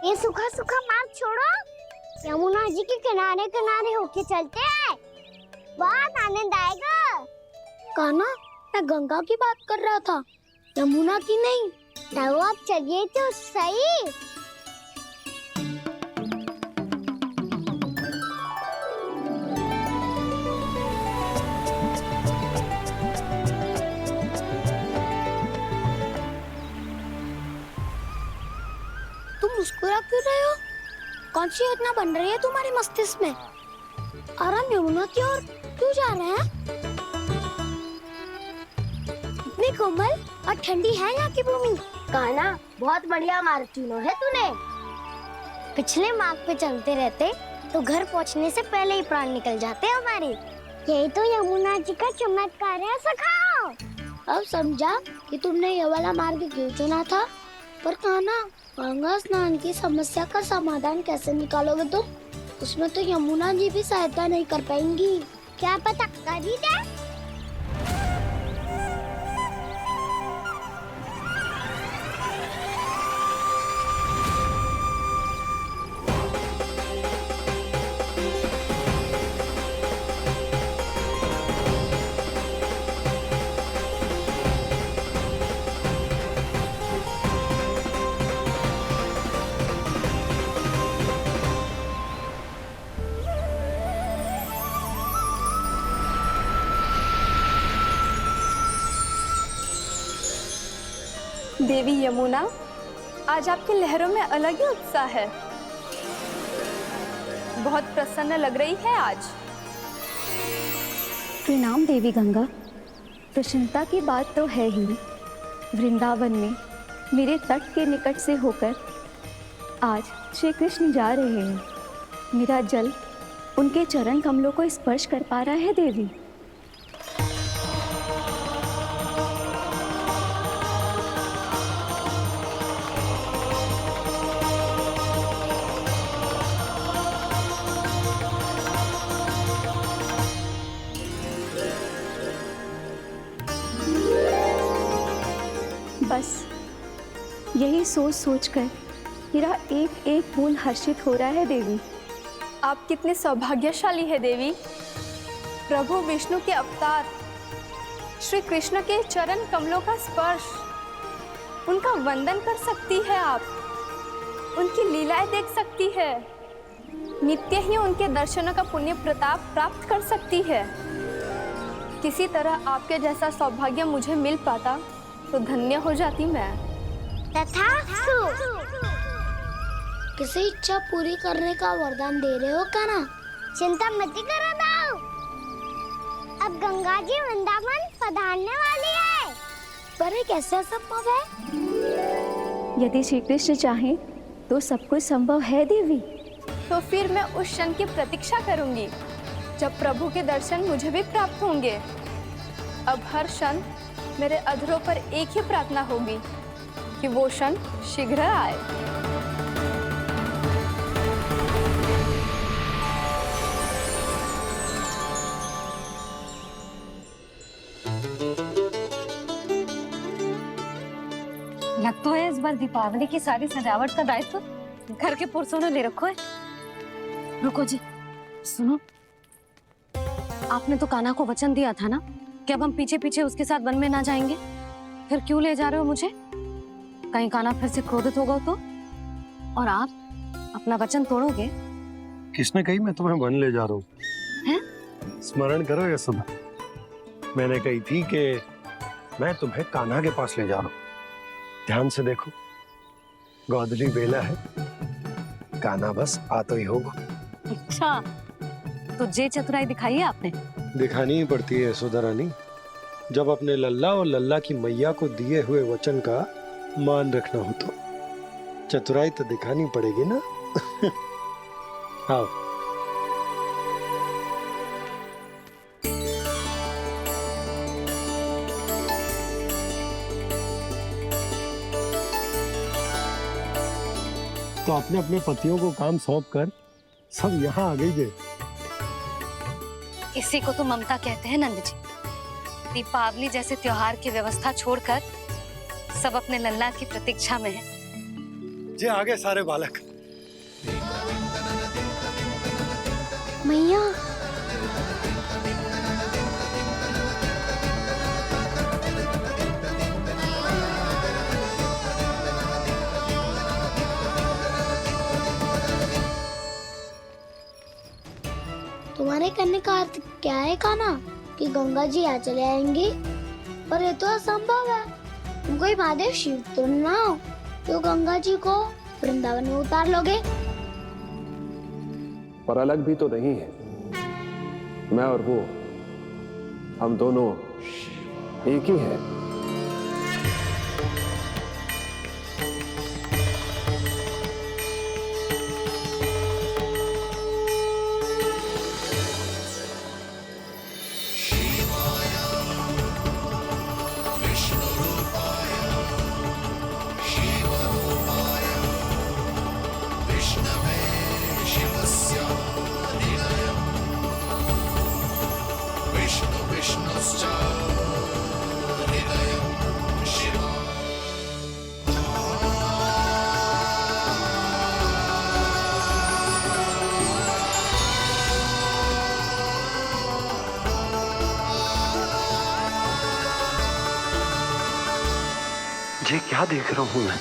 ये सूखा सूखा मार्ग छोड़ो, यमुना जी के किनारे किनारे होके चलते हैं, बहुत आनंद आएगा। कान्हा, मैं गंगा की बात कर रहा था, यमुना की नहीं। तो आप चलिए तो सही। तुम मुस्कुरा क्यों रहे हो? कौन सी योजना बन रही है तुम्हारे मस्तिष्क में? और हम यमुना की ओर क्यों जा रहे हैं? इतनी कोमल और ठंडी है यहाँ की भूमि। कान्हा, बहुत बढ़िया मार्ग चुना है तूने। पिछले मार्ग पे चलते रहते तो घर पहुँचने से पहले ही प्राण निकल जाते हमारे। यही तो यमुना जी का चमत्कार है सखाओ। अब समझा कि तुमने ये वाला मार्ग क्यों चुना था। पर कान्हा, गंगा स्नान की समस्या का समाधान कैसे निकालोगे तुम? उसमें तो यमुना जी भी सहायता नहीं कर पाएंगी। क्या पता कर ही दे। देवी यमुना, आज आपकी लहरों में अलग ही उत्साह है। बहुत प्रसन्न लग रही है आज। प्रणाम देवी गंगा। प्रसन्नता की बात तो है ही। वृंदावन में मेरे तट के निकट से होकर आज श्री कृष्ण जा रहे हैं। मेरा जल उनके चरण कमलों को स्पर्श कर पा रहा है देवी। बस यही सोच सोचकर मेरा एक एक फूल हर्षित हो रहा है देवी। आप कितने सौभाग्यशाली है देवी। प्रभु विष्णु के अवतार श्री कृष्ण के चरण कमलों का स्पर्श, उनका वंदन कर सकती है आप, उनकी लीलाएं देख सकती है, नित्य ही उनके दर्शनों का पुण्य प्रताप प्राप्त कर सकती है। किसी तरह आपके जैसा सौभाग्य मुझे मिल पाता तो धन्य हो जाती मैं। तथास्तु। किसी इच्छा पूरी करने का वरदान दे रहे हो कान्हा? चिंता मत करो दाऊ। अब गंगा जी वृंदावन पधारने वाली है। पर ये कैसे संभव है? यदि श्री कृष्ण चाहे तो सब कुछ संभव है देवी। तो फिर मैं उस क्षण की प्रतीक्षा करूंगी जब प्रभु के दर्शन मुझे भी प्राप्त होंगे। अब हर क्षण मेरे अधरों पर एक ही प्रार्थना होगी कि वो क्षण शीघ्र आए। लगता है इस बार दीपावली की सारी सजावट का दायित्व घर के पुरुषों ने ले रखो है। रुको जी, सुनो, आपने तो कान्हा को वचन दिया था ना कि अब हम पीछे पीछे उसके साथ वन में ना जाएंगे। फिर क्यों ले जा रहे हो मुझे? कहीं कान्हा फिर से क्रोधित होगा तो? और आप अपना वचन तोड़ोगे? किसने कही मैं तुम्हें वन ले जा रहा हूँ? स्मरण करो यशोदा, मैंने कही थी कि मैं तुम्हें कान्हा के पास ले जा रहा हूँ। ध्यान से देखो, गोधली बेला है, कान्हा बस आ तो ही होगा। अच्छा, तो जे चतुराई दिखाई है आपने? दिखानी ही पड़ती है यशोदा रानी, जब अपने लल्ला और लल्ला की मैया को दिए हुए वचन का मान रखना हो तो चतुराई तो दिखानी पड़ेगी ना। आओ। तो अपने अपने पतियों को काम सौंप कर सब यहाँ आ गई है। इसी को तो ममता कहते हैं नंद जी। दीपावली जैसे त्योहार की व्यवस्था छोड़कर सब अपने लल्ला की प्रतीक्षा में हैं। जे आगे सारे बालक, मैया, तुम्हारे करने का अर्थ क्या है कान्हा? कि गंगा जी यहाँ चले आएंगे? पर ये तो असंभव है। तुम कोई महादेव शिव तो ना हो तो गंगा जी को वृंदावन में उतार लोगे? पर अलग भी तो नहीं है। मैं और वो, हम दोनों एक ही हैं। ये क्या देख रहा हूं मैं?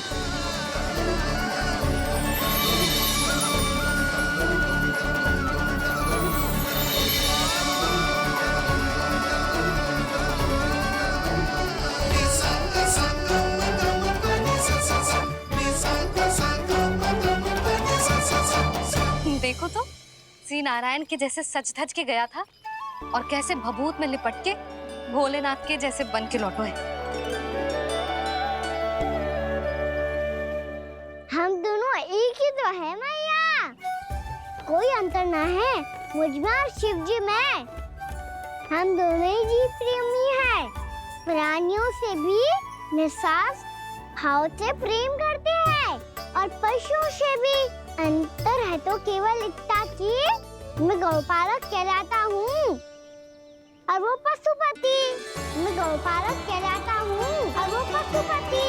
देखो तो, श्री नारायण के जैसे सज धज के गया था और कैसे भभूत में लिपट के भोलेनाथ के जैसे बन के लौटो है। हम दोनों एक ही तो है मैया, कोई अंतर ना है मुझ में और शिव जी में। हम दोनों ही जीव प्रेमी हैं, प्राणियों से भी निस्वार्थ भाव से प्रेम करते हैं और पशुओं से भी। अंतर है तो केवल इतना कि मैं गौपालक कहलाता हूँ और वो पशुपति। मैं गौपालक कहलाता हूँ और वो पशुपति।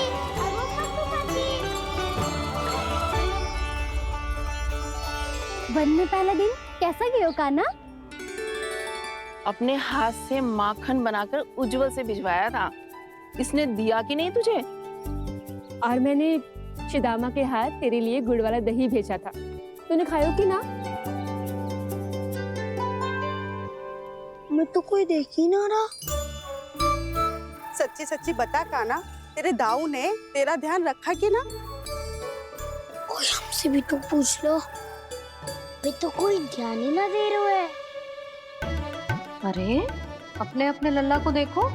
वन में पहला दिन कैसा गया कान्हा? अपने हाथ से माखन बनाकर उज्जवल से भिजवाया था। इसने दिया कि नहीं तुझे? और मैंने शिदामा के हाथ तेरे लिए गुड़ वाला दही भेजा था, तूने खायो कि ना? मैं तो कोई देख ही ना रहा। सच्ची सच्ची बता कान्हा, तेरे दाऊ ने तेरा ध्यान रखा कि ना? कोई हमसे भी तो पूछ लो, वे तो कोई ध्यान ही ना दे रहे हैं। अरे अपने अपने लल्ला को देखो,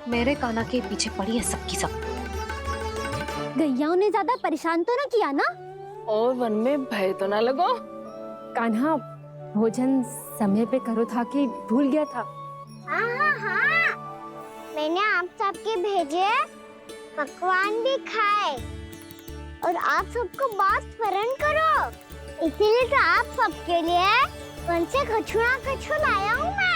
मेरे कान्हा के पीछे पड़ी है सबकी सब। गैयाओं ने ज्यादा परेशान तो ना किया ना? और वन में भय तो ना लगो। कान्हा भोजन समय पे करो था कि भूल गया था? हाँ, मैंने आप सबके भेजे पकवान भी खाए और आप सबको बात स्मरण करो, इसीलिए तो आप सबके लिए वन से कछुआ लाया हूँ मैं।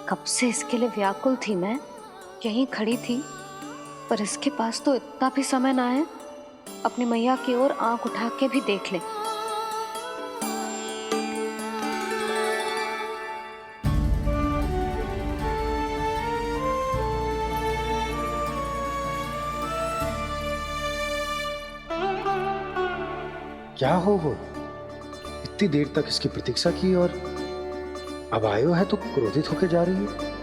कब से इसके लिए व्याकुल थी मैं, यहीं खड़ी थी, पर इसके पास तो इतना भी समय ना है अपनी मैया की ओर आंख उठा के भी देख ले। क्या हो वो? इतनी देर तक इसकी प्रतीक्षा की और अब आयो है तो क्रोधित होकर जा रही है।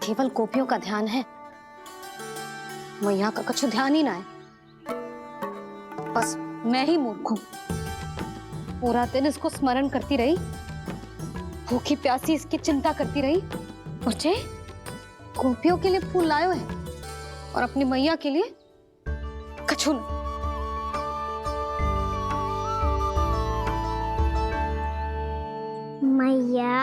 केवल गोपियों का ध्यान है, मैया का कुछ ध्यान ही ना है। बस मैं ही मूर्ख हूं, पूरा दिन इसको स्मरण करती रही, भूखी प्यासी इसकी चिंता करती रही, और जे गोपियों के लिए फूल लायो है और अपनी मैया के लिए कछु न। मैया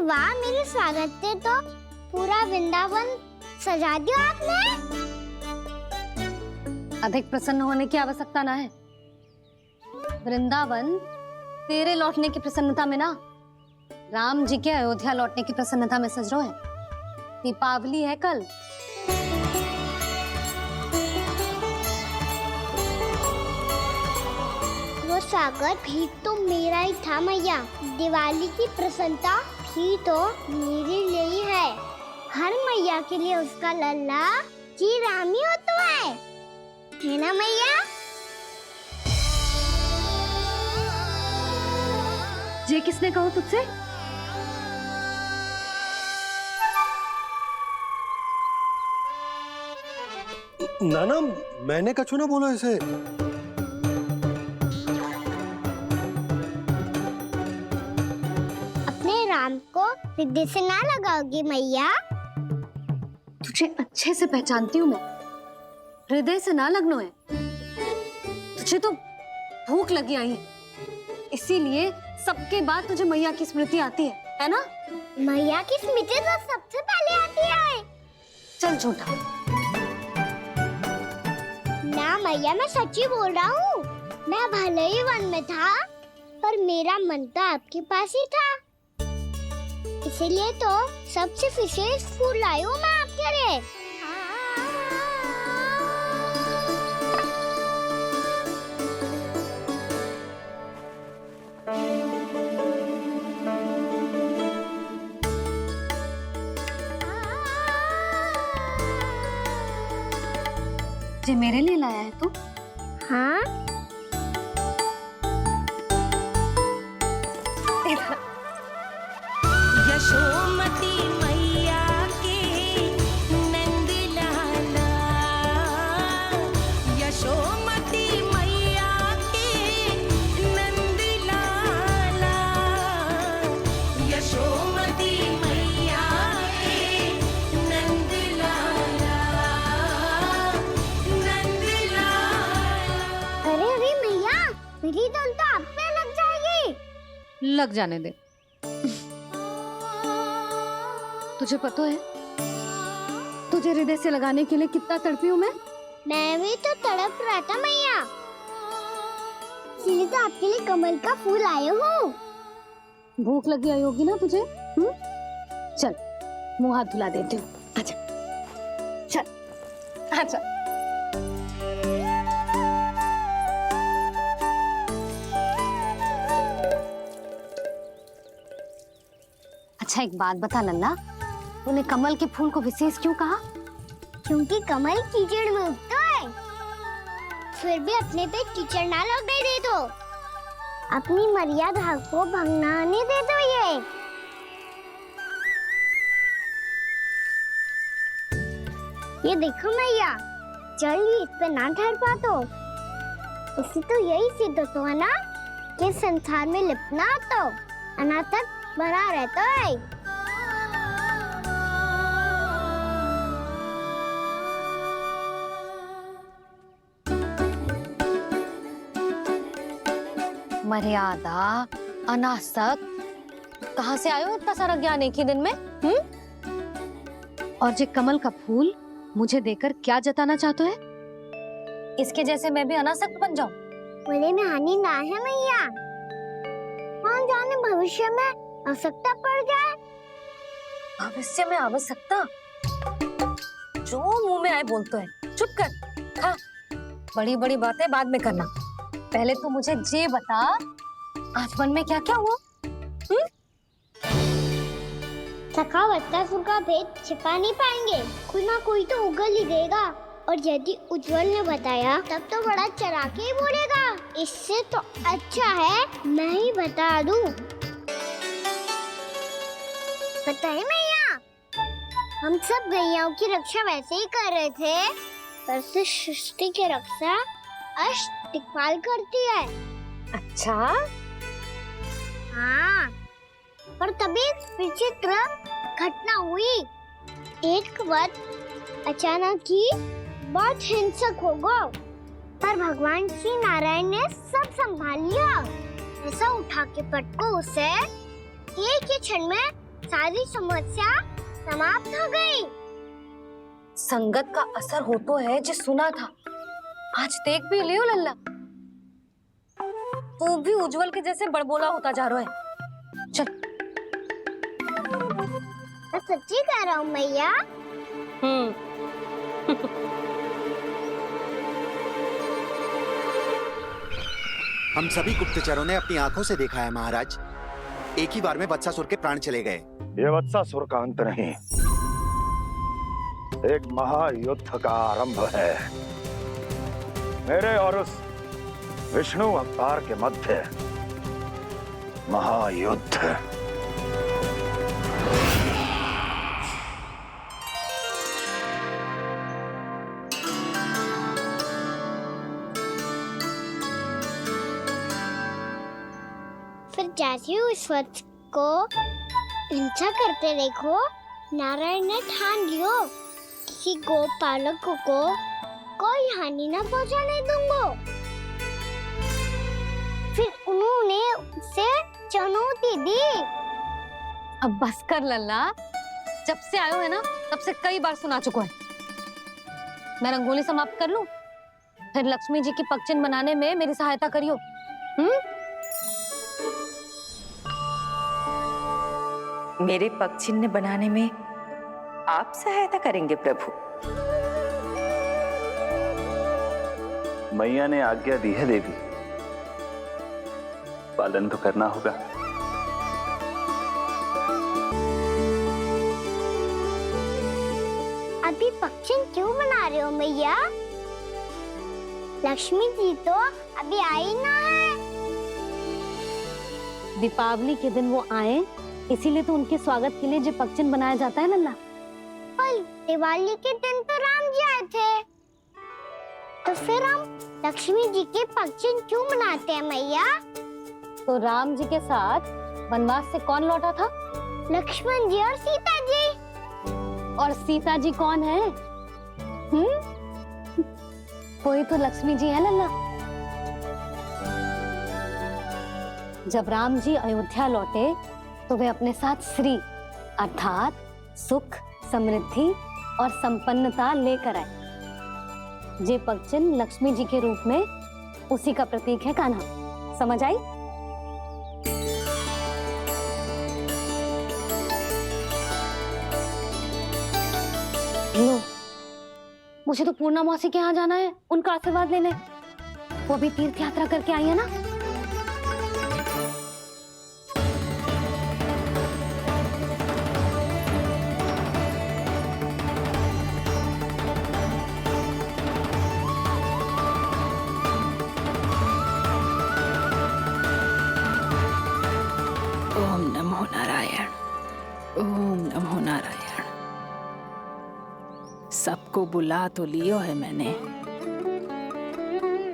वाह, मेरे स्वागत से तो पूरा वृंदावन सजा दिया आपने। अधिक प्रसन्न होने की आवश्यकता ना है। वृंदावन तेरे लौटने की प्रसन्नता में ना, राम जी के अयोध्या लौटने की प्रसन्नता में सज रहे हैं। दीपावली है कल। वो स्वागत भी तो मेरा ही था मैया। दिवाली की प्रसन्नता भी तो मेरे लिए ही है। हर मैया के लिए उसका लल्ला जी राम ही होता है ना मैया? ये किसने कहा तुझसे? नाना, मैंने कछु ना बोला इसे। अपने राम को हृदय से ना लगाओगी मैया? तुझे अच्छे से पहचानती हूँ मैं, हृदय से ना लगनो है। तुझे तो भूख लगी आई है, इसीलिए सबके बाद तुझे मैया की स्मृति आती है ना? मैया की स्मृति तो सबसे पहले आती है। चल झूठा। ना मैया, मैं सच्ची बोल रहा हूँ। मैं भले ही वन में था, पर मेरा मन तो आपके पास ही था। इसीलिए तो सबसे विशेष फूल लाई हूँ मैं आपके लिए। ये मेरे लिए लाया है तू? हाँ, यशोमती मैया के नंद लाला, यशोमती मैया के नंद लाला, यशोमती मैया के नंद लाला, नंद लाला। अरे अरे मैया, मेरी धुन तो आप पे लग जाएगी। लग जाने दे। तुझे पता है तुझे हृदय से लगाने के लिए कितना तड़पी हूँ मैं भी तो तड़प रहा था मैया, इसलिए तो आपके लिए कमल का फूल आया हूँ। भूख लगी आई होगी ना तुझे? चल मुंह हाथ धुला देती हूँ। आजा, चल आजा। अच्छा एक बात बता लल्ला, तूने कमल के फूल को विशेष क्यों कहा? क्योंकि कमल कीचड़ में उगता है, फिर भी अपने पे कीचड़ ना लगने दे दो। अपनी मर्यादा को भंग ना आने दे दो। ये देखो मैया, जल भी इस पे ना ठहर पा तो इससे तो यही सिद्ध होता है ना कि संसार में लिपना तो अनाथक बना रहता है। मर्यादा, अनासक, कहाँ से आयो इतना सारा ज्ञान एक ही दिन में? और ये कमल का फूल मुझे देकर क्या जताना चाहते है? इसके जैसे मैं भी अनासक्त बन जाऊं? बोले में हानि ना है मैया, कौन जाने भविष्य में आवश्यकता पड़ जाए। भविष्य में आवश्यकता? जो मुंह में आए बोलते हैं, चुप कर। हाँ, बड़ी बड़ी बातें बाद में करना, पहले तो मुझे ये बता आज मन में क्या क्या हुआ? सखावत्तासुर का भेद छिपा नहीं पाएंगे, कोई ना कोई तो उगल ही देगा। और यदि उज्जवल ने बताया तब तो बड़ा चढ़ा के ही बोलेगा। इससे तो अच्छा है मैं ही बता दूं। पता है मैया, हम सब गैयाओं की रक्षा वैसे ही कर रहे थे, पर से सृष्टि की रक्षा अष्ट दिक्पाल करती है। अच्छा? हाँ, पर तभी विचित्र घटना हुई। एक वक्त अचानक ही बहुत हिंसक हो गया, पर भगवान श्री नारायण ने सब संभाल लिया। ऐसा उठा के पटको उसे एक ही क्षण में सारी समस्या समाप्त हो गई। संगत का असर हो तो है जो सुना था, आज देख भी लियो लल्ला। तू भी उज्जवल के जैसे बड़बोला होता जा रहा है। चल। मैं सच्ची कह रहा हूँ मैया। हम सभी गुप्तचरों ने अपनी आंखों से देखा है महाराज, एक ही बार में वत्सासुर के प्राण चले गए। ये वत्सासुर का अंत नहीं, एक महायुद्ध का आरंभ है। मेरे और उस विष्णु अवतार के मध्य महायुद्ध। फिर जैसे ही उस वत्स को हिंसा करते देखो, नारायण ने ठान लियो किसी गोपालक को कोई हानि न पहुंचाने दूंगा। फिर उन्होंने उसे चुनौती दी। अब बस कर लल्ला, जब से आयो है ना तब से कई बार सुना चुका है। मैं रंगोली समाप्त कर लूं, फिर लक्ष्मी जी की पगचिन बनाने में मेरी सहायता करियो। मेरे पग चिन्ह बनाने में आप सहायता करेंगे प्रभु? मैया ने आज्ञा दी है देवी, पालन तो करना होगा। अभी पक्षी क्यों बना रहे हो मैया? लक्ष्मी जी तो अभी आई ना है। दीपावली के दिन वो आए, इसीलिए तो उनके स्वागत के लिए जो पगचिन बनाया जाता है लल्ला। पर दिवाली के दिन तो राम जी आए थे, तो फिर हम लक्ष्मी जी के पगचिन क्यों बनाते हैं मैया? तो राम जी के साथ वनवास से कौन लौटा था? लक्ष्मण जी और सीता जी। और सीता जी कौन है? वही तो लक्ष्मी जी है लल्ला। जब राम जी अयोध्या लौटे तो वे अपने साथ श्री अर्थात सुख, समृद्धि और संपन्नता लेकर आए। जे पगचिन लक्ष्मी जी के रूप में उसी का प्रतीक है कान्हा। समझ आई? लो, मुझे तो पूर्णा मौसी के यहाँ जाना है, उनका आशीर्वाद लेने। वो भी तीर्थ यात्रा करके आई है ना। ओम नमो नारायण, ओम नमो नारायण। सबको बुला तो लियो है मैंने,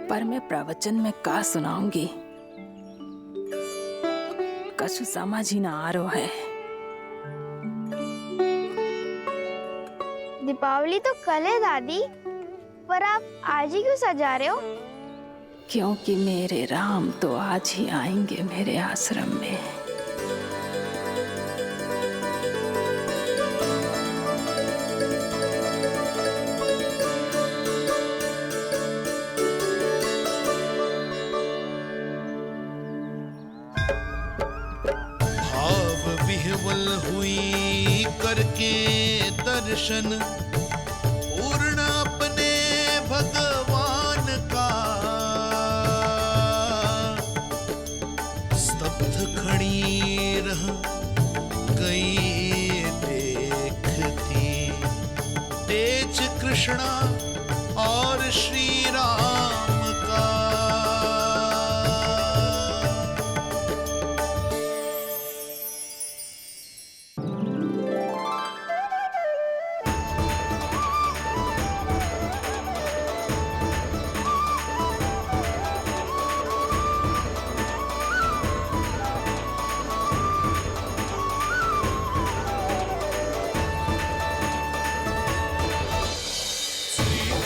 पर मैं प्रवचन में का सुनाऊंगी, कछु समझ ही ना आ रहा है। दीपावली तो कल है दादी, पर आप आज ही क्यों सजा रहे हो? क्योंकि मेरे राम तो आज ही आएंगे मेरे आश्रम में। विह्वल हुई करके दर्शन, पूर्ण अपने भगवान का, स्तब्ध खड़ी रह गई देखती तेज कृष्णा और श्री राम का।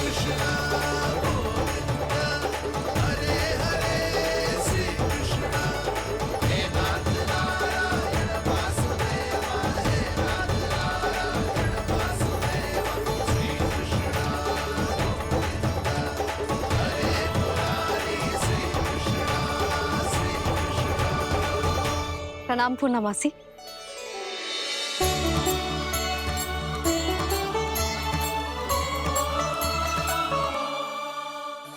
Krishna प्रणाम पूर्णमासी।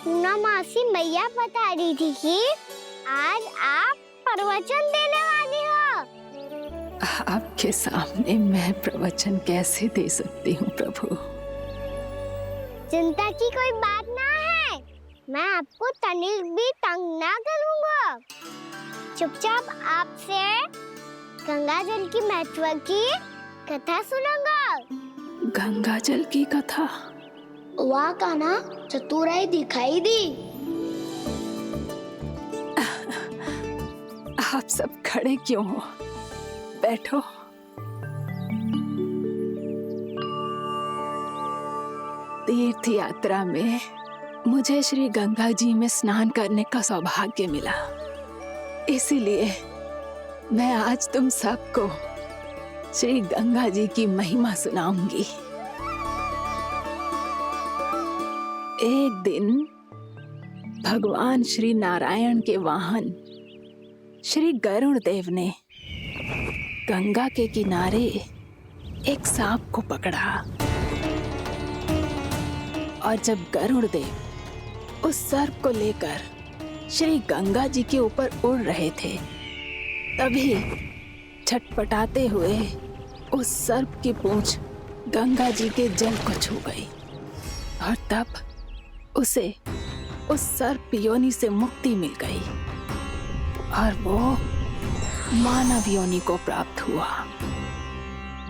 पूर्णमासी मैया बता रही थी कि आज आप प्रवचन देने वाली हो। आपके सामने मैं प्रवचन कैसे दे सकती हूँ प्रभु? चिंता की कोई बात ना है, मैं आपको तनिक भी तंग ना करूँगा। चुपचाप आपसे गंगा जल की महत्व की कथा सुनूंगा। गंगा जल की कथा? वाह कान्हा, चतुराई दिखाई दी। आप सब खड़े क्यों हो? बैठो। तीर्थ यात्रा में मुझे श्री गंगा जी में स्नान करने का सौभाग्य मिला, इसीलिए मैं आज तुम सबको श्री गंगा जी की महिमा सुनाऊंगी। एक दिन भगवान श्री नारायण के वाहन श्री गरुड़ देव ने गंगा के किनारे एक सांप को पकड़ा, और जब गरुड़ देव उस सर्प को लेकर श्री गंगा जी के ऊपर उड़ रहे थे, तभी छटपटाते हुए उस सर्प की पूंछ गंगा जी के जल को छू गई, और तब उसे उस सर्प योनि से मुक्ति मिल गई और वो मानव योनि को प्राप्त हुआ।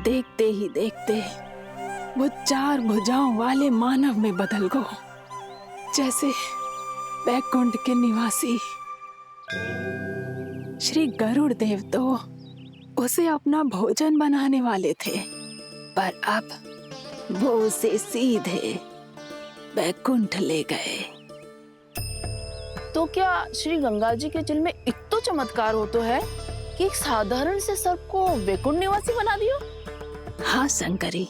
देखते ही देखते वो 4 भुजाओं वाले मानव में बदल गया, जैसे बैकुंठ के निवासी। श्री गरुड़ देव तो उसे अपना भोजन बनाने वाले थे, पर अब वो उसे सीधे बैकुंठ ले गए। तो क्या श्री गंगा जी के जल में इतना चमत्कार हो तो है कि एक साधारण से सर्प को वैकुंठ निवासी बना दियो? हाँ शंकरी,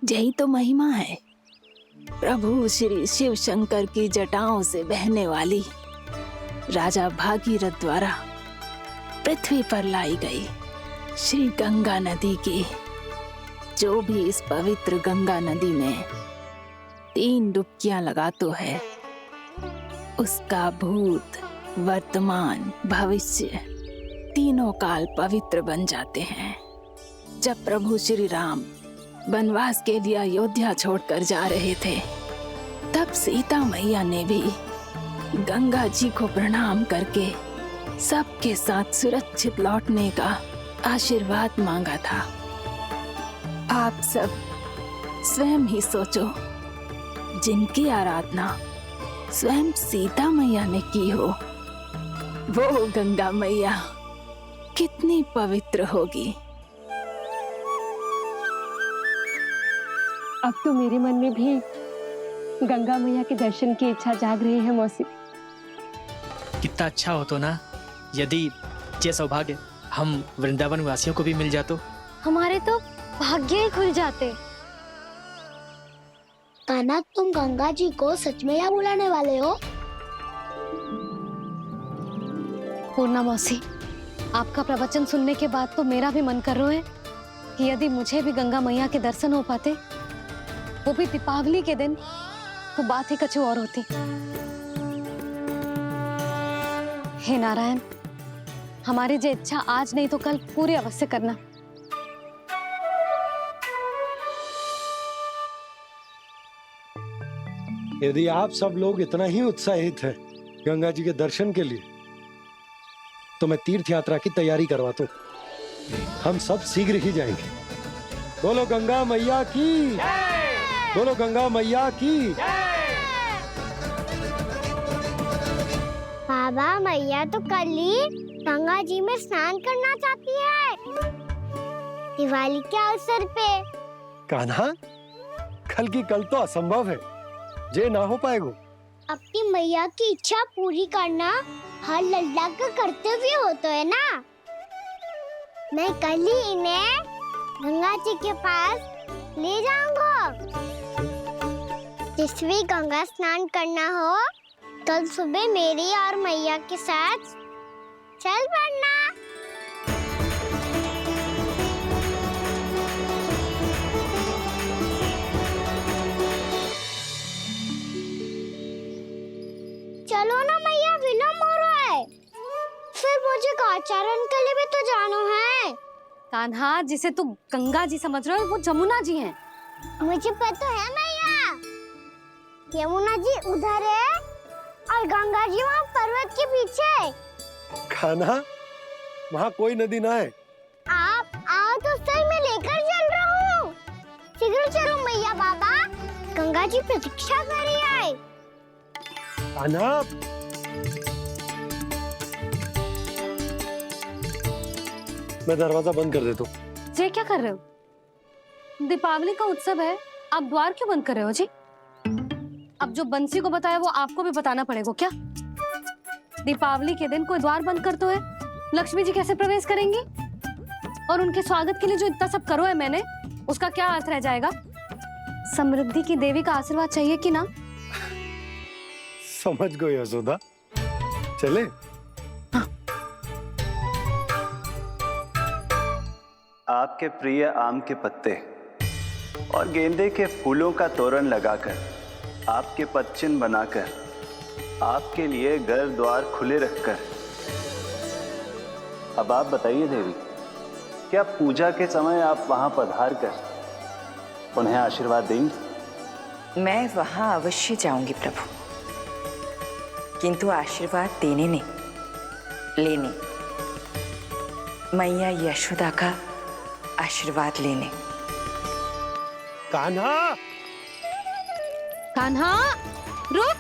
यही तो महिमा है। प्रभु श्री शिव शंकर की जटाओं से बहने वाली राजा भागीरथ द्वारा पृथ्वी पर लाई गई श्री गंगा नदी की, जो भी इस पवित्र गंगा नदी में 3 डुबकियां लगातो है, उसका भूत, वर्तमान, भविष्य तीनों काल पवित्र बन जाते हैं। जब प्रभु श्री राम वनवास के लिए अयोध्या छोड़कर जा रहे थे, तब सीता मैया ने भी गंगा जी को प्रणाम करके सबके साथ सुरक्षित लौटने का आशीर्वाद मांगा था। आप सब स्वयं ही सोचो, जिनकी आराधना स्वयं सीता मैया ने की हो, वो गंगा मैया कितनी पवित्र होगी। अब तो मेरे मन में भी गंगा मैया के दर्शन की इच्छा जाग रही है मौसी। कितना अच्छा हो तो ना यदि ये सौभाग्य हम वृंदावन वासियों को भी मिल जातो। हमारे तो भाग्य ही खुल जाते। कान्हा, तुम गंगा जी को सच में यहाँ बुलाने वाले हो? पूर्णा मौसी, आपका प्रवचन सुनने के बाद तो मेरा भी मन कर रहा है कि यदि मुझे भी गंगा मैया के दर्शन हो पाते, वो भी दीपावली के दिन, तो बात ही कुछ और होती। हे नारायण, हमारी जो इच्छा आज नहीं तो कल पूरी अवश्य करना। यदि आप सब लोग इतना ही उत्साहित हैं गंगा जी के दर्शन के लिए, तो मैं तीर्थ यात्रा की तैयारी करवाता हूँ। हम सब शीघ्र ही जाएंगे। बोलो गंगा मैया की, बोलो गंगा मैया की। बाबा, मैया तो कल ही गंगा जी में स्नान करना चाहती है, दिवाली के अवसर पे। कान्हा, कल की कल तो असंभव है, जे ना हो पाएगा। अपनी मैया की इच्छा पूरी करना हर लल्ला का कर्तव्य होता है ना। मैं कल ही इन्हें गंगा जी के पास ले जाऊंगा। जिस भी गंगा स्नान करना हो, कल सुबह मेरी और मैया के साथ चल पड़ना। चलो ना मैया, विलम्ब हो रहा है। फिर मुझे काचारण के लिए भी तो जाना है। कान्हा, जिसे तू गंगा जी समझ रहे हो वो जमुना जी हैं। मुझे पता है मैया, यमुना जी उधर है और गंगा जी वहाँ पर्वत के पीछे। कान्हा, वहाँ कोई नदी ना है। आप आओ तो सही, मैं लेकर चल रहा हूँ। शीघ्र चलो मैया बाबा, गंगा जी प्रतीक्षा कर रही है। कान्हा, मैं दरवाजा बंद कर देता हूँ। ये क्या कर रहे हो? दीपावली का उत्सव है, आप द्वार क्यों बंद कर रहे हो जी? अब जो बंसी को बताया वो आपको भी बताना पड़ेगा क्या? दीपावली के दिन कोई द्वार बंद कर तो है, लक्ष्मी जी कैसे प्रवेश करेंगी? और उनके स्वागत के लिए जो इतना सब करो है मैंने, उसका क्या अर्थ रह जाएगा? समृद्धि की देवी का आशीर्वाद चाहिए कि ना? समझ गई यशोदा, चले। आपके प्रिय आम के पत्ते और गेंदे के फूलों का तोरण लगाकर, आपके पदचिन्ह बनाकर, आपके लिए घर द्वार खुले रखकर, अब आप बताइए देवी, क्या पूजा के समय आप वहां पधार कर उन्हें आशीर्वाद देंगी? मैं वहां अवश्य जाऊंगी प्रभु, किंतु आशीर्वाद देने नहीं, लेने, मैया यशोदा का आशीर्वाद लेने। कान्हा, कान्हा, रुक,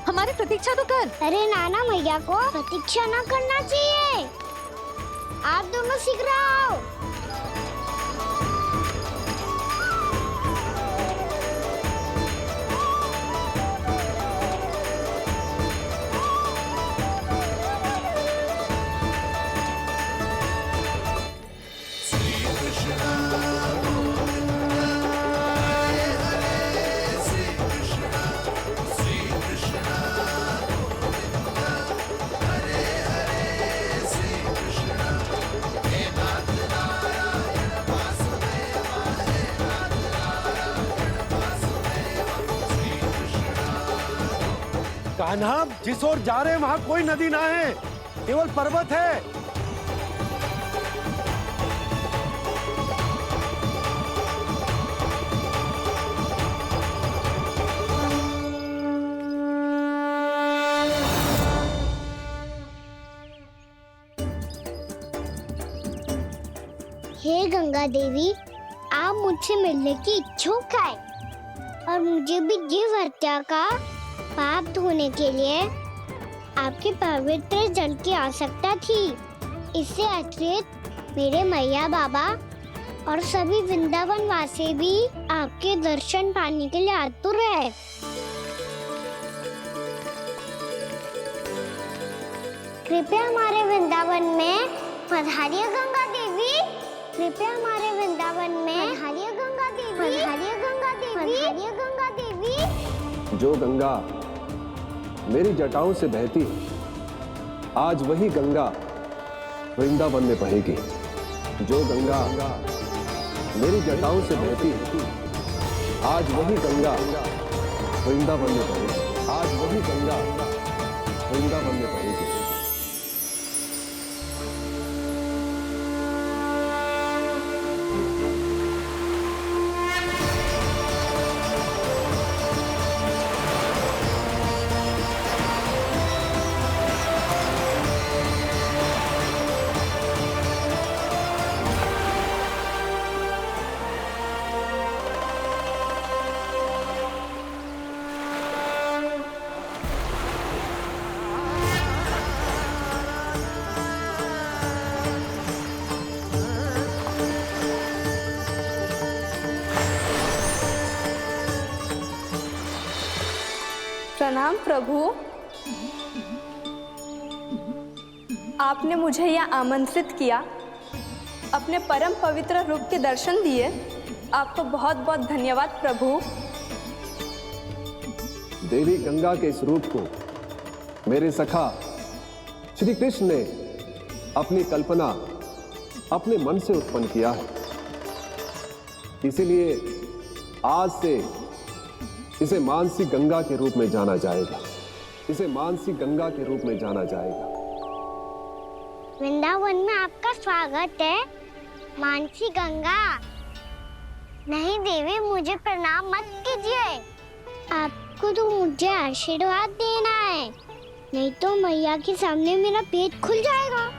हमारी प्रतीक्षा तो कर। अरे नाना, मैया को प्रतीक्षा ना करना चाहिए। आप दोनों शीघ्र आओ। कान्हा, जिस ओर जा रहे हैं वहाँ कोई नदी ना है, केवल पर्वत है। हे गंगा देवी, आप मुझसे मिलने की इच्छुक है और मुझे भी जीव हत्या का पाप धोने के लिए आपके पवित्र जल की आवश्यकता थी। इससे अतिरिक्त मेरे मैया बाबा और सभी वृंदावन वासी भी आपके दर्शन पाने के लिए आतुर है। कृपया हमारे वृंदावन में पधारिए गंगा देवी। कृपया हमारे वृंदावन में पधारिए गंगा देवी। पधारिए गंगा देवी। पधारिए गंगा देवी। जो गंगा मेरी जटाओं से बहती है, आज वही गंगा वृंदावन में बहेगी। जो गंगा मेरी जटाओं से बहती है, आज वही गंगा वृंदावन में बहेगी। आज वही गंगा वृंदावन में बहेगी। प्रणाम प्रभु, आपने मुझे यहाँ आमंत्रित किया, अपने परम पवित्र रूप के दर्शन दिए, आपको बहुत बहुत धन्यवाद प्रभु। देवी गंगा के इस रूप को मेरे सखा श्री कृष्ण ने अपनी कल्पना अपने मन से उत्पन्न किया है। इसीलिए आज से इसे मानसी गंगा के रूप में जाना जाएगा। इसे मानसी गंगा के रूप में जाना जाएगा। वृंदावन में आपका स्वागत है मानसी गंगा। नहीं देवी, मुझे प्रणाम मत कीजिए। आपको तो मुझे आशीर्वाद देना है, नहीं तो मैया के सामने मेरा पेट खुल जाएगा।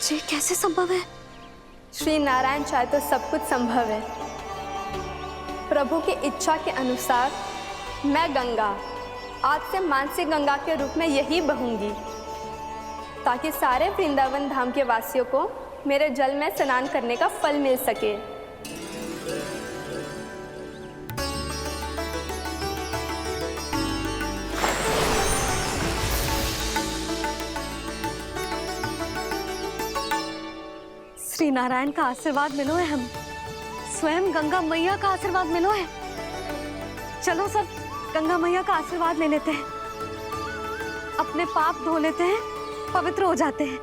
ये कैसे संभव है? श्री नारायण चाहे तो सब कुछ संभव है। प्रभु की इच्छा के अनुसार मैं गंगा आज से मानसी गंगा के रूप में यही बहूंगी, ताकि सारे वृंदावन धाम के वासियों को मेरे जल में स्नान करने का फल मिल सके। श्री नारायण का आशीर्वाद मिलो है, हम स्वयं गंगा मैया का आशीर्वाद मिलो है। चलो सब गंगा मैया का आशीर्वाद ले लेते हैं, अपने पाप धो लेते हैं, पवित्र हो जाते हैं।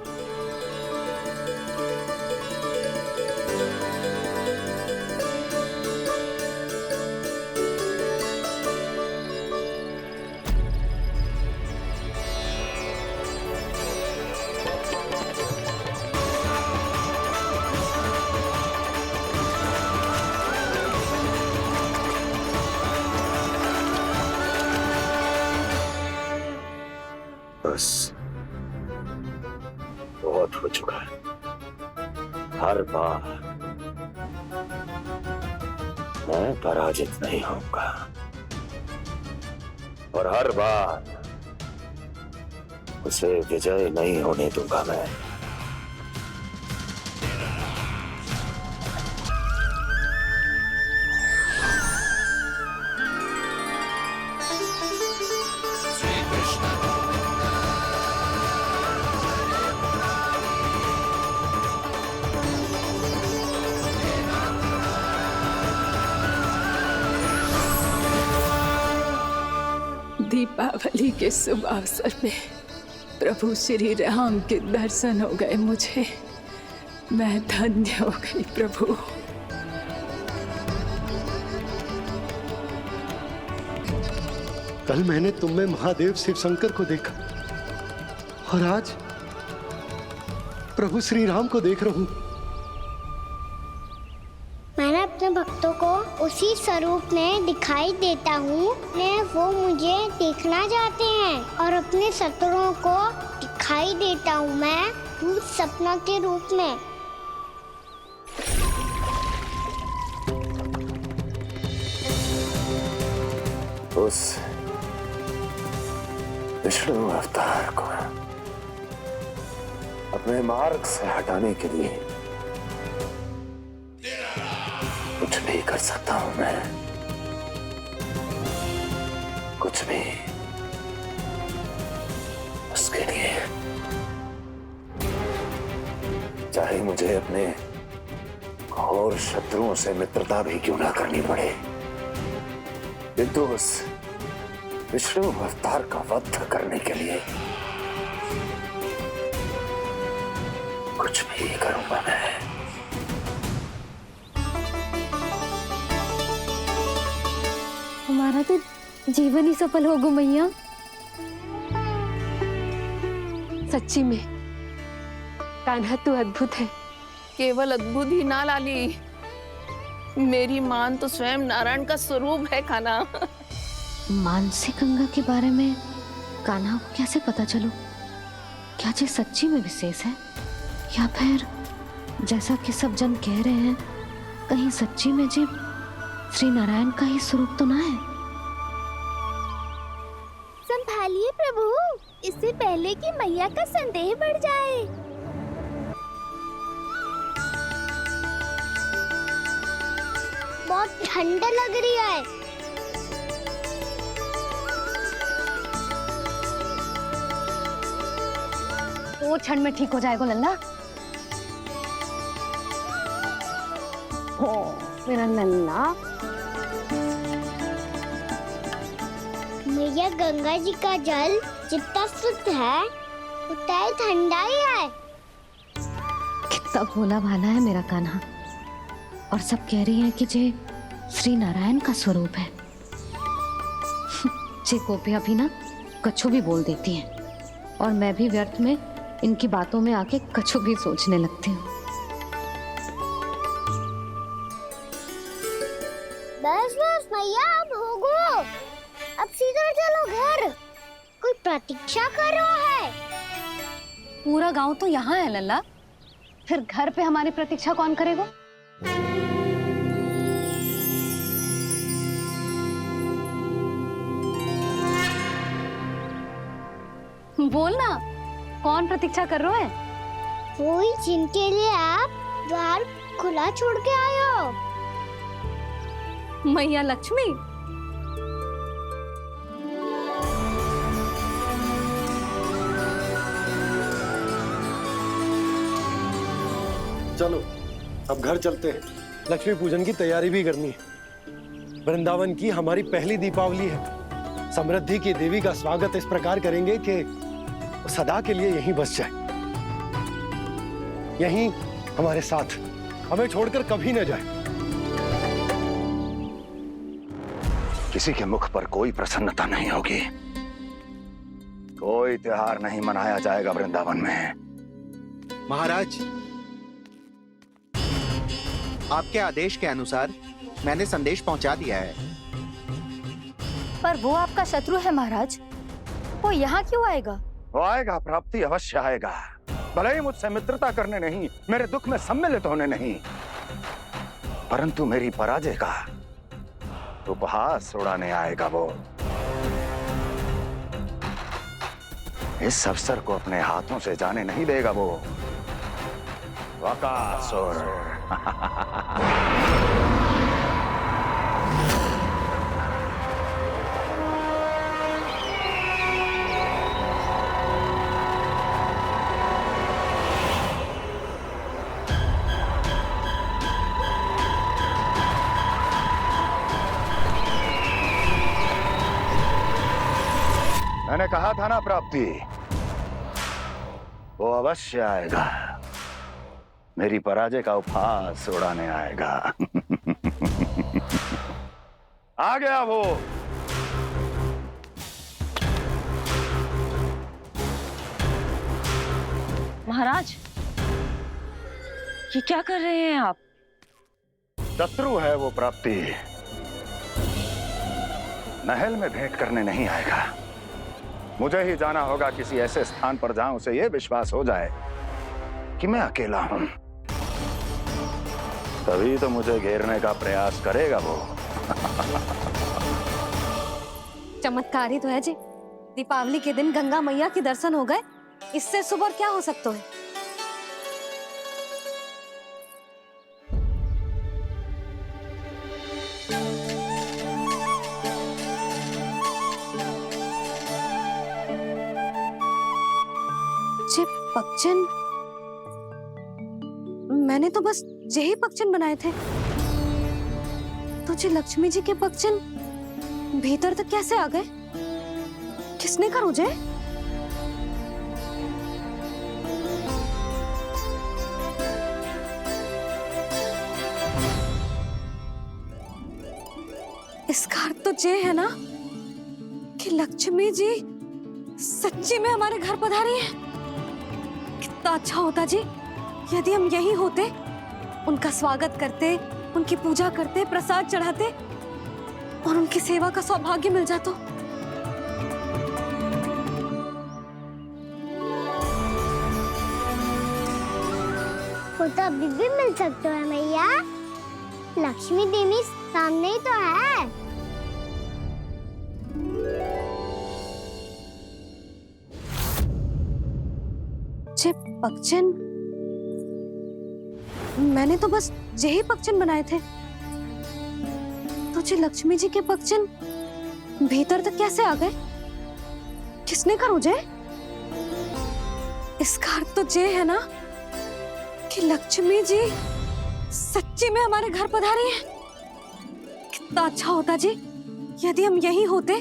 बस बहुत हो चुका है। हर बार मैं पराजित नहीं होऊंगा और हर बार उसे विजय नहीं होने दूंगा मैं। दीपावली के शुभ अवसर में प्रभु श्री राम के दर्शन हो गए मुझे। मैं धन्य हो गई प्रभु। कल मैंने तुम में महादेव शिव शंकर को देखा और आज प्रभु श्री राम को देख रहा हूं। मैंने अपने भक्तों को उसी स्वरूप में दिखाई देता हूँ, वो मुझे देखना चाहते हैं और अपने शत्रुओं को दिखाई देता हूँ मैं भूत सपना के रूप में। उस विष्णु अवतार को अपने मार्ग से हटाने के लिए कुछ भी कर सकता हूं मैं, कुछ भी। उसके लिए चाहे मुझे अपने घोर शत्रुओं से मित्रता भी क्यों ना करनी पड़े, किंतु उस विष्णु अवतार का वध करने के लिए कुछ भी करूंगा मैं। हमारा तो जीवन ही सफल हो गो मैया। सच्ची में कान्हा तू अद्भुत है। केवल अद्भुत ही ना लाली, मेरी मान तो स्वयं नारायण का स्वरूप है कान्हा। मानसी गंगा के बारे में कान्हा को कैसे पता चलो? क्या ये सच्ची में विशेष है या फिर जैसा कि सब जन कह रहे हैं, कहीं सच्ची में जी श्री नारायण का ही स्वरूप तो ना है? संभालिए प्रभु, इससे पहले कि मैया का संदेह बढ़ जाए। बहुत ठंडा लग रही है। दो क्षण में ठीक हो जाएगा लल्ला। हो मेरा लल्ला। मैया गंगा जी का जल जितना शुद्ध है उतना ही ठंडा ही है। कितना भोला भाला है मेरा कान्हा। और सब कह रही हैं कि ये श्री नारायण का स्वरूप है। जे गोपियां भी ना कछु भी बोल देती हैं और मैं भी व्यर्थ में इनकी बातों में आके कछु भी सोचने लगती हूँ। बस बस मैया अब होगो। अब सीधा चलो घर। कोई प्रतीक्षा कर रहा है। पूरा गांव तो यहाँ है लल्ला, फिर घर पे हमारी प्रतीक्षा कौन करेगा? बोल ना, कौन प्रतीक्षा कर रहे हैं? कोई जिनके लिए आप द्वार खुला छोड़ के आए हो। मैया लक्ष्मी। चलो अब घर चलते हैं। लक्ष्मी पूजन की तैयारी भी करनी है। वृंदावन की हमारी पहली दीपावली है। समृद्धि की देवी का स्वागत इस प्रकार करेंगे कि सदा के लिए यहीं बस जाए, यहीं हमारे साथ, हमें छोड़कर कभी न जाए। किसी के मुख पर कोई प्रसन्नता नहीं होगी, कोई त्योहार नहीं मनाया जाएगा वृंदावन में। महाराज, आपके आदेश के अनुसार मैंने संदेश पहुंचा दिया है। पर वो आपका शत्रु है महाराज, वो यहाँ क्यों आएगा? वो आएगा, प्राप्ति अवश्य आएगा। भले ही मुझसे मित्रता करने नहीं, मेरे दुख में सम्मिलित होने नहीं, परंतु मेरी पराजय का उपहास उड़ाने आएगा वो। इस अवसर को अपने हाथों से जाने नहीं देगा वो। वकासुर। मैंने कहा था ना प्राप्ति, वो अवश्य आएगा, मेरी पराजय का उपहास उड़ाने आएगा। आ गया वो। महाराज, ये क्या कर रहे हैं आप? शत्रु है वो प्राप्ति, महल में भेंट करने नहीं आएगा। मुझे ही जाना होगा किसी ऐसे स्थान पर जहां उसे यह विश्वास हो जाए कि मैं अकेला हूं, तभी तो मुझे घेरने का प्रयास करेगा वो। चमत्कार ही तो है जी। दीपावली के दिन गंगा मैया के दर्शन हो गए, इससे सुपर क्या हो सकता है? पक्षन, मैंने तो बस यही पक्षन बनाए थे। तुझे लक्ष्मी जी के पक्षन भीतर तक कैसे आ गए? किसने कहा मुझे? इसका अर्थ तो ये है ना कि लक्ष्मी जी सच्ची में हमारे घर पधारी है। कितना अच्छा होता जी यदि हम यही होते, उनका स्वागत करते, उनकी पूजा करते, प्रसाद चढ़ाते और उनकी सेवा का सौभाग्य मिल जाता। वो तो अभी भी मिल सकता है मैया। लक्ष्मी देवी सामने ही तो है। पक्षन, मैंने तो बस यही पक्षन बनाए थे। तुझे लक्ष्मी जी के पक्षन भीतर तक कैसे आ गए? किसने कहा मुझे? इसका अर्थ तो ये है ना कि लक्ष्मी जी सच्ची में हमारे घर पधारी हैं। कितना अच्छा होता जी यदि हम यहीं होते,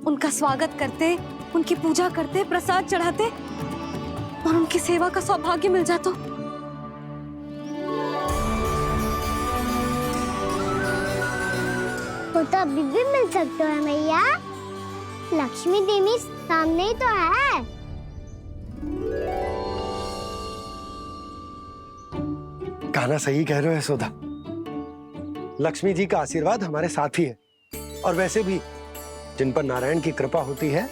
उनका स्वागत करते, उनकी पूजा करते, प्रसाद चढ़ाते और उनकी सेवा का सौभाग्य मिल जाता। वो तो अभी भी मिल सकते हैं मैया, लक्ष्मी देवी सामने ही तो है। कान्हा सही कह रहे हो यशोदा, लक्ष्मी जी का आशीर्वाद हमारे साथ ही है। और वैसे भी जिन पर नारायण की कृपा होती है,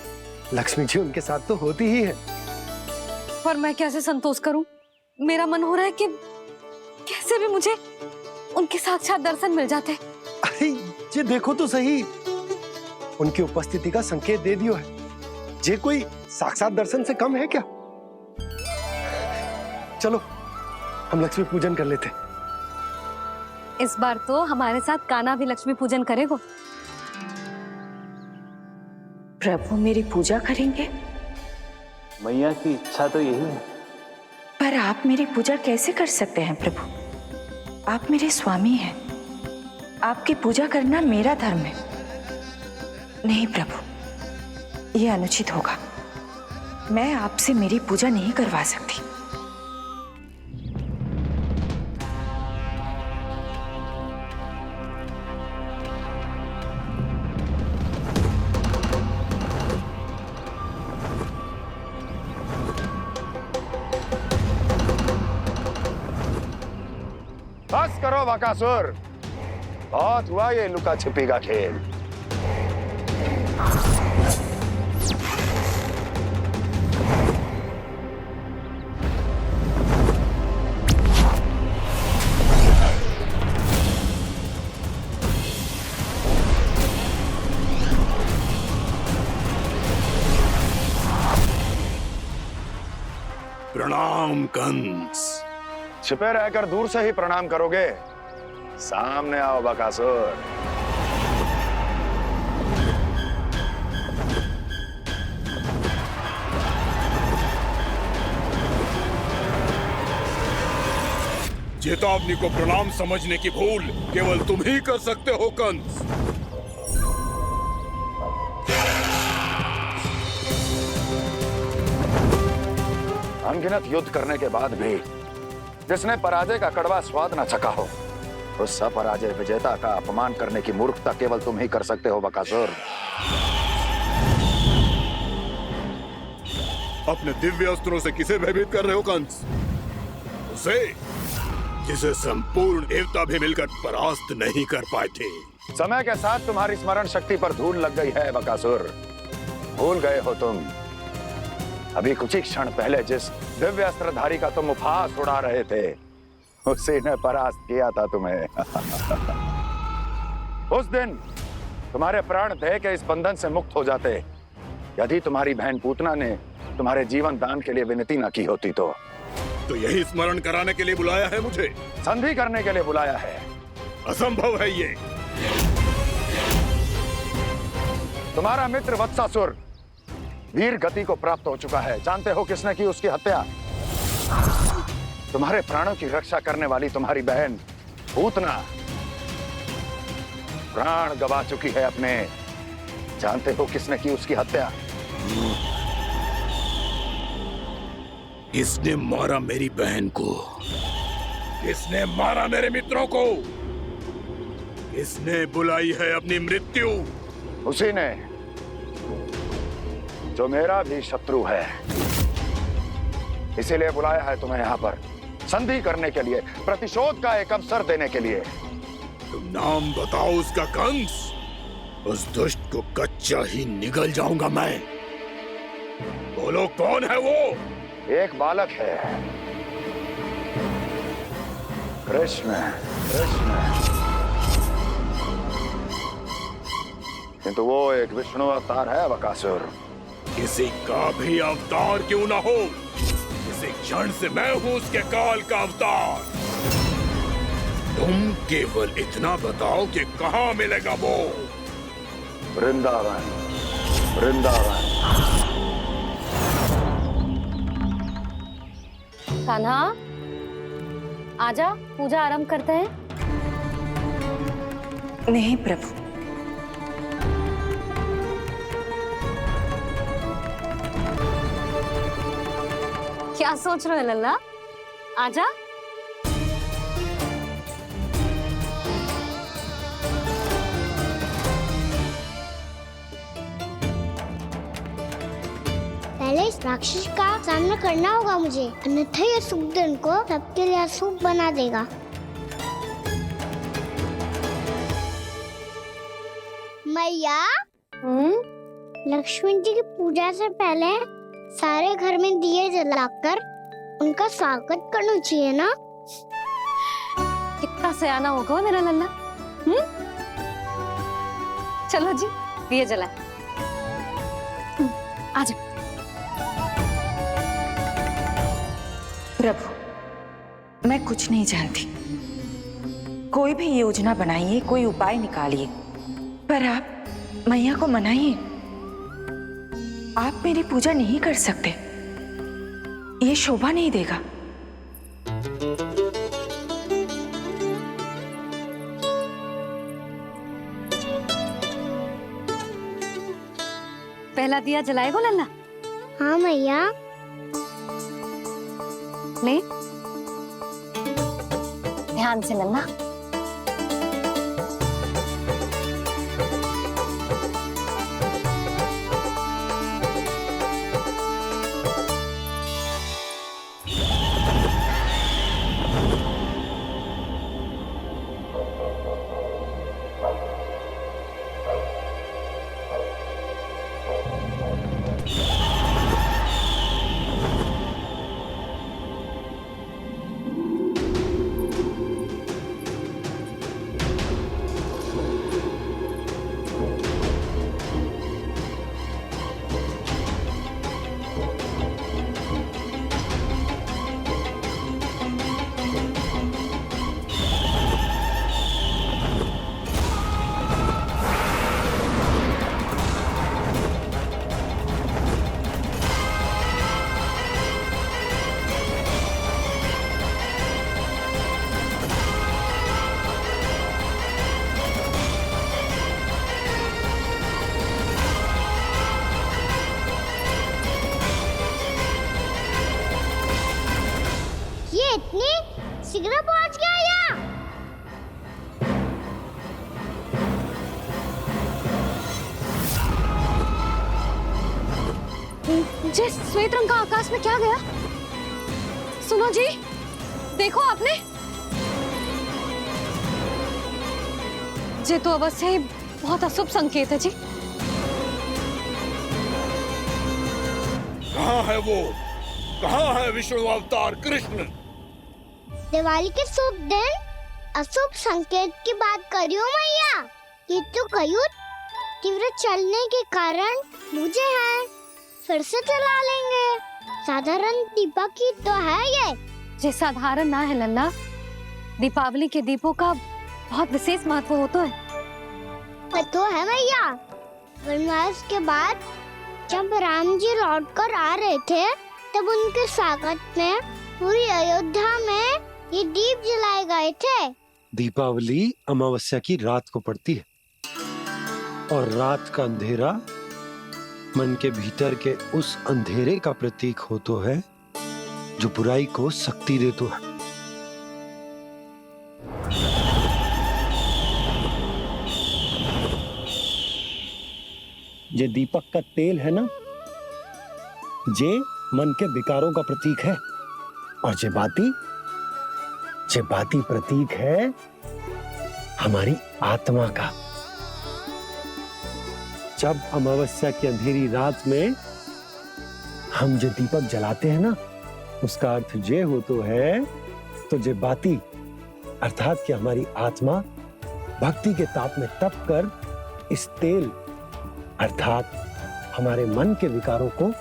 लक्ष्मी जी उनके साथ तो होती ही है। पर मैं कैसे संतोष करूं? मेरा मन हो रहा है कि कैसे भी मुझे उनके साक्षात दर्शन मिल जाते। अरे ये देखो तो सही, उनकी उपस्थिति का संकेत दे दियो है। ये कोई साक्षात दर्शन से कम है क्या? चलो हम लक्ष्मी पूजन कर लेते। इस बार तो हमारे साथ कान्हा भी लक्ष्मी पूजन करेगा। प्रभु मेरी पूजा करेंगे? मैया की इच्छा तो यही है। पर आप मेरी पूजा कैसे कर सकते हैं प्रभु? आप मेरे स्वामी हैं, आपकी पूजा करना मेरा धर्म है। नहीं प्रभु, यह अनुचित होगा। मैं आपसे मेरी पूजा नहीं करवा सकती। बस करो बकासुर, बहुत हुआ ये लुका छिपी का खेल। प्रणाम कंस। छिपे रहकर दूर से ही प्रणाम करोगे? सामने आओ बकासुर। चेतावनी को प्रणाम समझने की भूल केवल तुम ही कर सकते हो कंस। अनगिनत युद्ध करने के बाद भी जिसने पराजय का कड़वा स्वाद न चखा हो, उस अपराजय विजेता का अपमान करने की मूर्खता केवल तुम ही कर सकते हो बकासुर। अपने दिव्य अस्त्रों से किसे भयभीत कर रहे हो कंस? उसे जिसे संपूर्ण देवता भी मिलकर परास्त नहीं कर पाए थे। समय के साथ तुम्हारी स्मरण शक्ति पर धूल लग गई है बकासुर। भूल गए हो तुम अभी कुछ ही क्षण पहले जिस दिव्य अस्त्रधारी का तुम उपहास उड़ा रहे थे, उसी ने परास्त किया था तुम्हें। उस दिन तुम्हारे प्राण दे के इस बंधन से मुक्त हो जाते यदि तुम्हारी बहन पूतना ने तुम्हारे जीवन दान के लिए विनती न की होती तो यही स्मरण कराने के लिए बुलाया है मुझे? संधि करने के लिए बुलाया है। असंभव है ये। तुम्हारा मित्र वत्सासुर वीर गति को प्राप्त हो चुका है। जानते हो किसने की उसकी हत्या? तुम्हारे प्राणों की रक्षा करने वाली तुम्हारी बहन पूतना प्राण गवा चुकी है अपने। जानते हो किसने की उसकी हत्या? किसने मारा मेरी बहन को? किसने मारा मेरे मित्रों को? किसने बुलाई है अपनी मृत्यु? उसी ने जो मेरा भी शत्रु है। इसीलिए बुलाया है तुम्हें यहाँ पर संधि करने के लिए, प्रतिशोध का एक अवसर देने के लिए। तुम नाम बताओ उसका कंस। उस दुष्ट को कच्चा ही निगल जाऊंगा मैं। बोलो कौन है वो? एक बालक है, कृष्ण। किंतु वो एक विष्णु अवतार है बकासुर। किसी का भी अवतार क्यों ना हो, इसी क्षण से मैं हूं उसके काल का अवतार। तुम केवल इतना बताओ कि कहां मिलेगा वो? वृंदावन। वृंदावन। कान्हा, आजा, पूजा आरंभ करते हैं। नहीं प्रभु, क्या सोच रहे हो लल्ला? आजा। पहले इस राक्षस का सामना करना होगा मुझे, अन्यथा ये शुभ दिन को सबके लिए अशुभ बना देगा। मैया, लक्ष्मण जी की पूजा से पहले सारे घर में दिए जलाकर उनका स्वागत करना चाहिए ना? कितना सयाना होगा मेरा लल्ला। चलो जी, दिए जलाए। आजा। प्रभु, मैं कुछ नहीं जानती। कोई भी योजना बनाइए, कोई उपाय निकालिए, पर आप मैया को मनाइए। आप मेरी पूजा नहीं कर सकते, ये शोभा नहीं देगा। पहला दिया जलाएगो लल्ला? हाँ मैया। ले, ध्यान से लल्ला। इतनी शीघ्र पहुंच गया यहाँ? जे श्वेत रंग का आकाश में क्या गया? सुनो जी, देखो आपने, जे तो अवश्य ही बहुत अशुभ संकेत है जी। कहाँ है वो? कहाँ है विष्णु अवतार कृष्ण? दिवाली के शुभ दिन अशुभ संकेत की बात करियो मैया। ये तो कयूत तीव्र चलने के कारण मुझे है, फिर से चला लेंगे। साधारण दीपक ही तो है ये साधारण ना है लल्ला, दीपावली के दीपों का बहुत विशेष महत्व होता है। तो है मैया, वनवास के बाद जब राम जी लौट कर आ रहे थे तब उनके स्वागत में पूरी अयोध्या में ये दीप जलाए गए थे। दीपावली अमावस्या की रात को पड़ती है और रात का अंधेरा मन के भीतर के उस अंधेरे का प्रतीक हो तो है जो बुराई को शक्ति दे तो है। ये दीपक का तेल है ना, जे मन के विकारों का प्रतीक है, और जे बाती प्रतीक है हमारी आत्मा का। जब अमावस्या की अंधेरी रात में हम जो दीपक जलाते हैं ना, उसका अर्थ ये हो तो है, तो जे बाती अर्थात कि हमारी आत्मा भक्ति के ताप में तप कर इस तेल अर्थात हमारे मन के विकारों को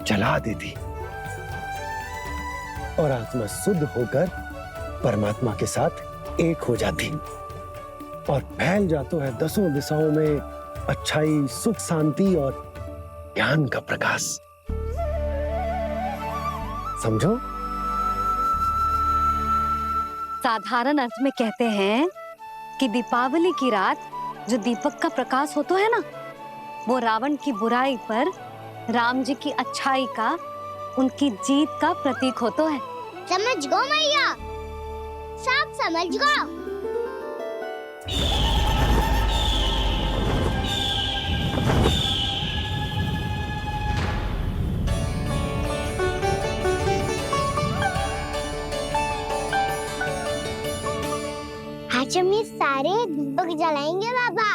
जला देती और आत्मा शुद्ध होकर परमात्मा के साथ एक हो जाती और फैल जाता है दसों दिशाओं में अच्छाई, सुख, शांति और ज्ञान का प्रकाश। समझो? साधारण अर्थ में कहते हैं कि दीपावली की रात जो दीपक का प्रकाश होता है ना, वो रावण की बुराई पर राम जी की अच्छाई का, उनकी जीत का प्रतीक होता है। समझ गो मैया, सब समझ गो। आज हम ये सारे दीपक जलाएंगे बाबा,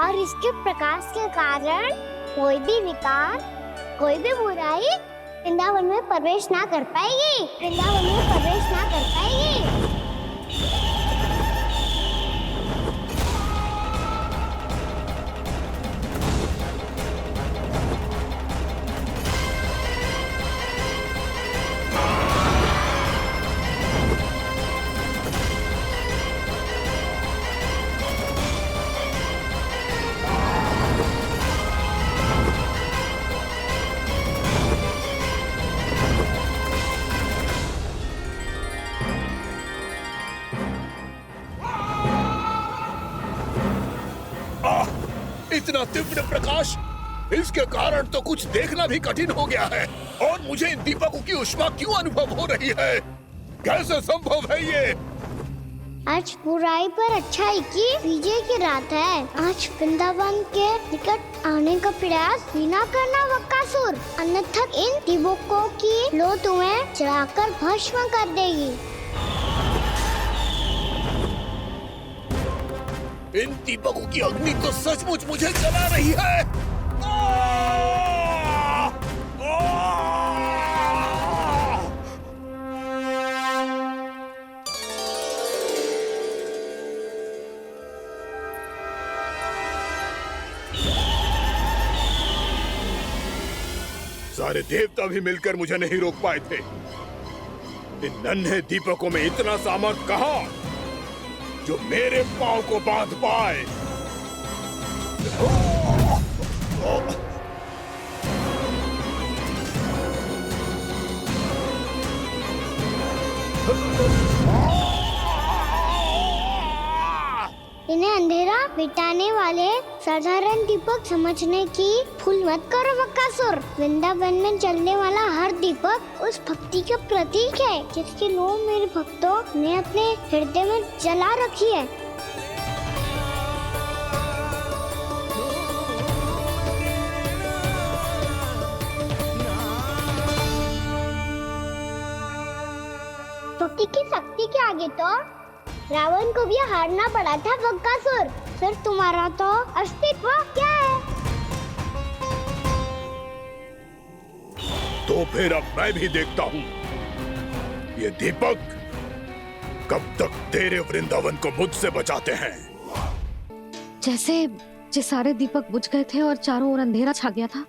और इसके प्रकाश के कारण कोई भी विकार, कोई भी बुराई वृंदावन में प्रवेश ना कर पाएगी, वृंदावन में प्रवेश ना कर पाएगी। इतना तीव्र प्रकाश, इसके कारण तो कुछ देखना भी कठिन हो गया है। और मुझे इन दीपकों की उष्मा क्यों अनुभव हो रही है? कैसे संभव है ये? आज बुराई पर अच्छाई की विजय की रात है। आज वृंदावन के निकट आने का प्रयास भी ना करना बकासुर, अन्यथा इन दीपकों की लो तुम्हें जलाकर भस्म कर देगी। इन दीपकों की अग्नि तो सचमुच मुझे जला रही है। सारे देवता भी मिलकर मुझे नहीं रोक पाए थे। इन नन्हे दीपकों में इतना सामर्थ कहां जो मेरे पांव को बांध पाए। इन्हें अंधेरा मिटाने वाले साधारण दीपक समझने की भूल मत करो बकासुर। वृंदावन में जलने वाला हर दीपक उस भक्ति का प्रतीक है जिसकी लो मेरे भक्तों ने अपने हृदय में जला रखी है। भक्ति की शक्ति के आगे तो रावण को भी हारना पड़ा था बकासुर। फिर तुम्हारा तो अस्तित्व क्या है? तो फिर अब मैं भी देखता हूँ ये दीपक कब तक तेरे वृंदावन को मुझसे बचाते हैं। जैसे ये सारे दीपक बुझ गए थे और चारों ओर अंधेरा छा गया था,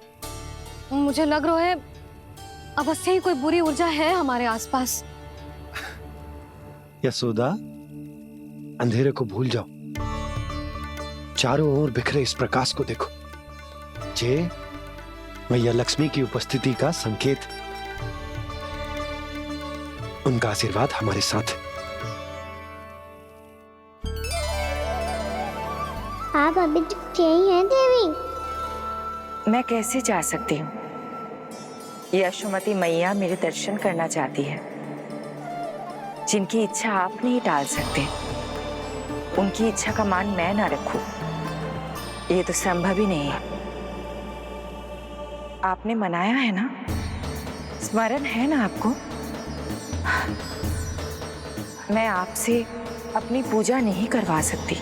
मुझे लग रहा है अवश्य ही कोई बुरी ऊर्जा है हमारे आसपास। यशोदा, अंधेरे को भूल जाओ, चारों ओर बिखरे इस प्रकाश को देखो। जे मैया लक्ष्मी की उपस्थिति का संकेत, उनका आशीर्वाद हमारे साथ है। आप अभी तक यही हैं देवी? मैं कैसे जा सकती हूँ? यशोमती मैया मेरे दर्शन करना चाहती है। जिनकी इच्छा आप नहीं टाल सकते, उनकी इच्छा का मान मैं ना रखूं, ये तो संभव ही नहीं है। आपने मनाया है ना, स्मरण है ना आपको? मैं आपसे अपनी पूजा नहीं करवा सकती।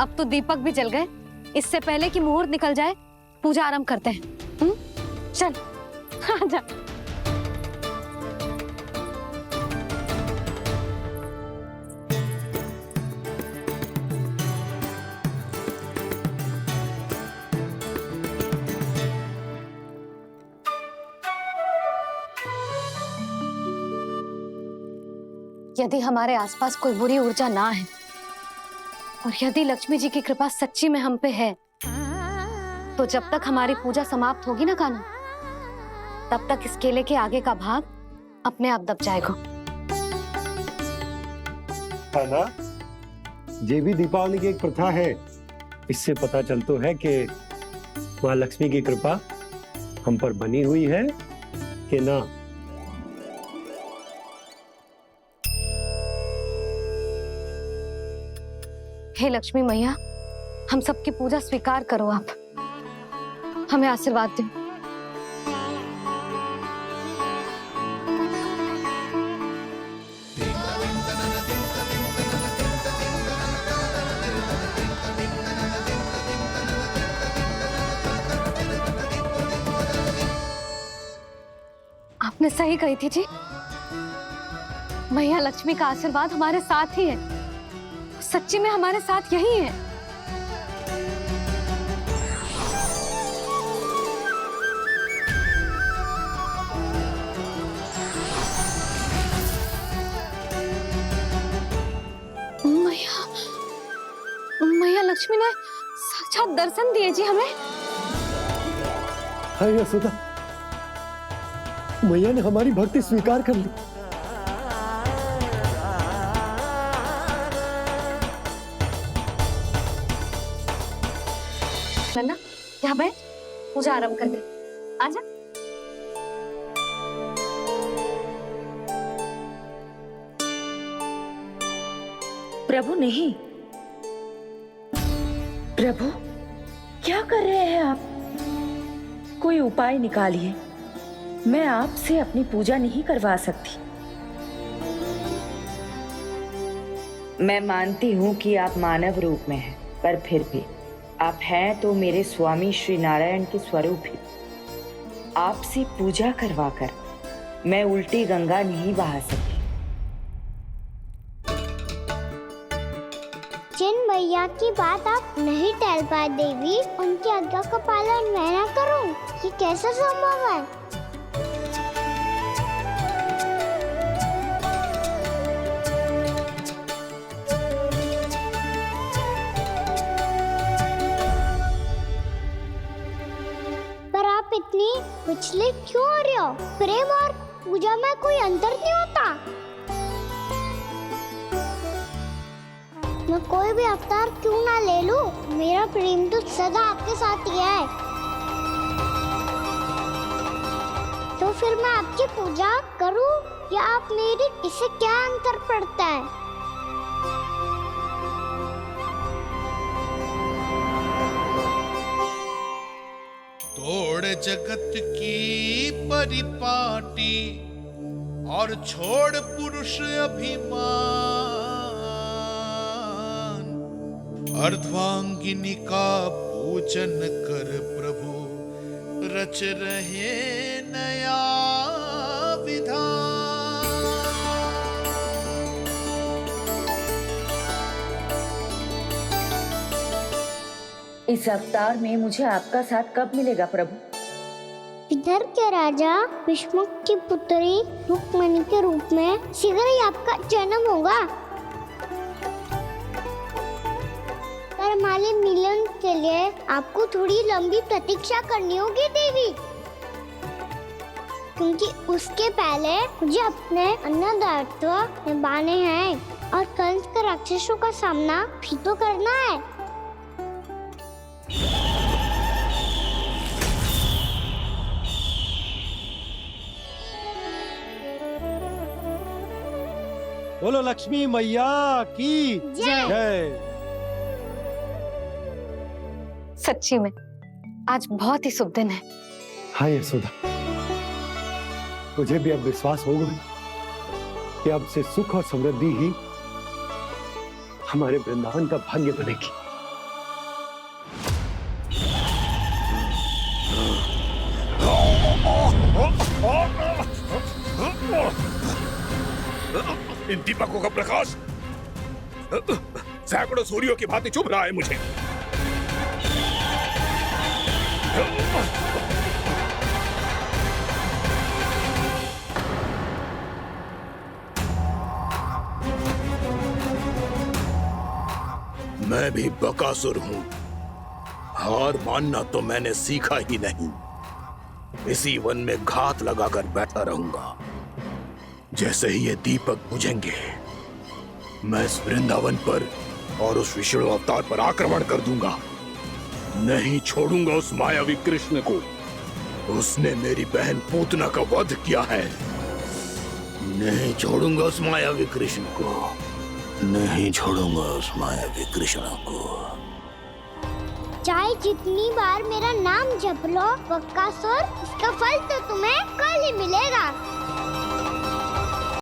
अब तो दीपक भी जल गए, इससे पहले कि मुहूर्त निकल जाए पूजा आरंभ करते हैं। चल आजा। यदि हमारे आसपास कोई बुरी ऊर्जा ना है और यदि लक्ष्मी जी की कृपा सच्ची में हम पे है, तो जब तक हमारी पूजा समाप्त होगी ना कान्हा, तब तक इस केले के आगे का भाग अपने आप दब जाएगा। है ना? ये भी दीपावली की एक प्रथा है। इससे पता चलता है कि माँ लक्ष्मी की कृपा हम पर बनी हुई है कि ना। हे लक्ष्मी मैया, हम सबकी पूजा स्वीकार करो, आप हमें आशीर्वाद दो। आपने सही कही थी जी, मैया लक्ष्मी का आशीर्वाद हमारे साथ ही है, सच्ची में हमारे साथ यही है। मैया लक्ष्मी ने साक्षात दर्शन दिए जी हमें। हाय यशोदा, मैया ने हमारी भक्ति स्वीकार कर ली। नन्ना, यहाँ बैठ, पूजा आरंभ कर दे। आजा। प्रभु नहीं, प्रभु क्या कर रहे हैं आप? कोई उपाय निकालिए, मैं आपसे अपनी पूजा नहीं करवा सकती। मैं मानती हूँ कि आप मानव रूप में हैं, पर फिर भी आप हैं तो मेरे स्वामी श्री नारायण के स्वरूप ही। आपसे पूजा करवाकर मैं उल्टी गंगा नहीं बहा सकती। जिन मैया की बात आप नहीं टाल पाए देवी, उनकी आज्ञा का पालन मैं ना करूं, ये कैसे संभव है? पर आप इतनी विचलित क्यों हो रहे हो? प्रेम और पूजा में कोई अंतर नहीं होता। मैं कोई भी अवतार क्यों ना ले लूं, मेरा प्रेम तो सदा आपके साथ ही है। तो फिर मैं आपकी पूजा करूं या आप मेरी, इससे क्या अंतर पड़ता है? तोड़ जगत की परिपाटी और छोड़ पुरुष अभिमान, अर्धांगिनी का पूजन कर प्रभु रच रहे नया विधान। इस अवतार में मुझे आपका साथ कब मिलेगा प्रभु? इधर के राजा विष्णुक की पुत्री रुक्मणी के रूप में शीघ्र ही आपका जन्म होगा। पर हमारे मिलन के लिए आपको थोड़ी लंबी प्रतीक्षा करनी होगी देवी, क्योंकि उसके पहले मुझे अपने अन्य दायित्व निभाने हैं और कंस के राक्षसों का सामना भी तो करना है। बोलो लक्ष्मी मैया की जय। सच्ची में आज बहुत ही शुभ दिन है। हाँ यशोदा, मुझे भी अब विश्वास हो गया कि अब से सुख और समृद्धि ही हमारे वृंदावन का भाग्य बनेगी। इन दीपकों का प्रकाश सैकड़ों सूर्यों की भांति चुभ रहा है मुझे। मैं भी बकासुर हूं, हार मानना तो मैंने सीखा ही नहीं। इसी वन में घात लगाकर बैठा रहूंगा। जैसे ही ये दीपक बुझेंगे मैं इस वृंदावन पर और उस विष्णु अवतार पर आक्रमण कर दूंगा। नहीं छोड़ूंगा उस मायावी कृष्ण को। उसने मेरी बहन पूतना का वध किया है। नहीं छोड़ूंगा उस मायावी कृष्ण को। नहीं छोड़ूंगा उस मायावी कृष्ण को। चाहे जितनी बार मेरा नाम जप लो बक्कासुर, इसका फल तो तुम्हें कल ही मिलेगा।